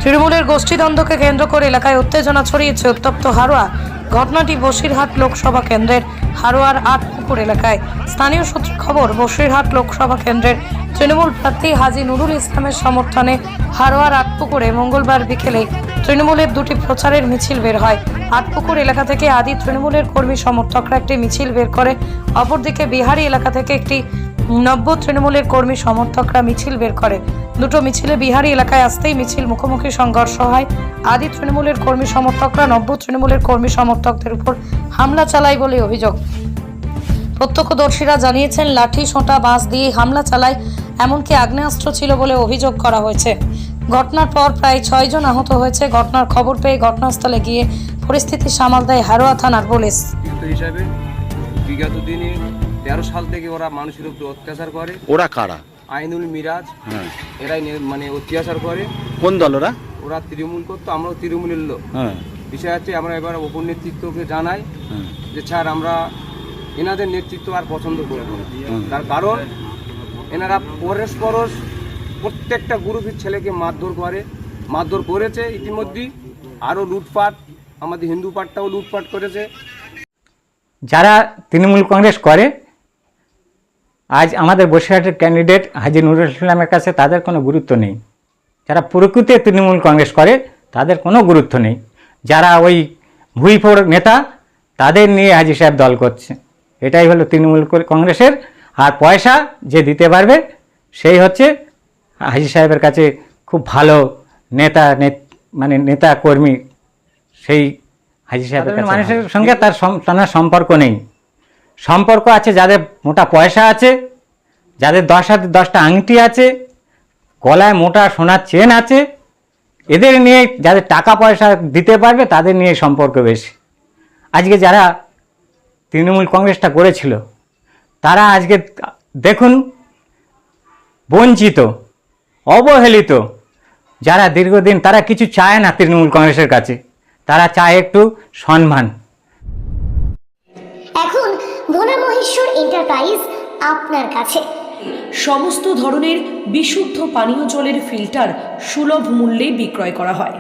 তৃণমূলের গোষ্ঠীদ্বন্দ্বকে কেন্দ্র করে এলাকায় উত্তেজনা ছড়িয়েছে। উত্তপ্ত হারোয়া। ঘটনাটি বসিরহাট লোকসভা কেন্দ্রের হারোয়ার আটপুকুর এলাকায়। স্থানীয় সূত্রে খবর, বসিরহাট লোকসভা কেন্দ্রের তৃণমূল প্রার্থী হাজী নুরুল ইসলামের সমর্থনে হারোয়ার আটপুকুরে মঙ্গলবার বিকেলে তৃণমূলের দুটি প্রচারের মিছিল বের হয়। আটপুকুর এলাকা থেকে আদি তৃণমূলের কর্মী সমর্থকরা একটি মিছিল বের করে, অপরদিকে বিহারি এলাকা থেকে একটি নব্য তৃণমূলের কর্মী সমর্থকরা মিছিল বের করে। দুটো মিছিলে বিহারি এলাকায় আসতেই মিছিল মুখোমুখি সংঘর্ষ হয়। আদি তৃণমূলের কর্মী সমর্থকরা নব্য তৃণমূলের কর্মী সমর্থকদের উপর হামলা চালায় বলে অভিযোগ। প্রত্যক্ষদর্শীরা জানিয়েছেন, লাঠি, সোঁটা, বাঁশ দিয়ে হামলা চালায়, এমনকি আগ্নেয়াস্ত্র ছিল বলে অভিযোগ করা হয়েছে। ঘটনার পর প্রায় 6 জন আহত হয়েছে। ঘটনার খবর পেয়ে ঘটনাস্থলে গিয়ে পরিস্থিতি সামাল দেয় হারোয়া থানার পুলিশ। হিসাবে বিগত দিনে 13 সাল থেকে ওরা মানুষের উপর অত্যাচার করে। ওরা কারা? আইনুল মিরাজ, এরাই মানে অত্যাচার করে। কোন দল ওরা? ওরা তৃণমূল করতো, আমরাও তৃণমূলের লোক। বিষয় হচ্ছে আমরা এবার উপর নেতৃত্বকে জানাই যে স্যার, আমরা এনাদের নেতৃত্ব আর পছন্দ করব না। তার কারণ এনারা পরস্পর প্রত্যেকটা গ্রুপের ছেলেকে মারধর করেছে ইতিমধ্যেই। আরও লুটপাট, আমাদের হিন্দু পাটটাও লুটপাট করেছে। যারা তৃণমূল কংগ্রেস করে, আজ আমাদের বসিরহাটের ক্যান্ডিডেট হাজী নুরুল ইসলামের কাছে তাদের কোনো গুরুত্ব নেই। যারা প্রকৃতিতে তৃণমূল কংগ্রেস করে তাদের কোনো গুরুত্ব নেই। যারা ওই ভুইফোড় নেতা, তাদের নিয়ে হাজী সাহেব দল করছে। এটাই হলো তৃণমূল কংগ্রেসের। আর পয়সা যে দিতে পারবে সেই হচ্ছে হাজী সাহেবের কাছে খুব ভালো নেতা কর্মী। সেই হাজী সাহেবের মানুষের সঙ্গে তার সম্পর্ক নেই। সম্পর্ক আছে যাদের মোটা পয়সা আছে, যাদের 10টা আংটি আছে, গলায় মোটা সোনার চেন আছে, এদের নিয়ে, যাদের টাকা পয়সা দিতে পারবে তাদের নিয়ে সম্পর্ক বেশি। আজকে যারা তৃণমূল কংগ্রেসটা করেছিল তারা আজকে দেখুন বঞ্চিত, অবহেলিত। যারা দীর্ঘদিন, তারা কিছু চায় না তৃণমূল কংগ্রেসের কাছে, তারা চায় একটু সম্মান। এখন ভোলা মহেশ্বর এন্টারপ্রাইজ আপনার কাছে সমস্ত ধরনের বিশুদ্ধ পানীয় জলের ফিল্টার সুলভ মূল্যে বিক্রয় করা হয়।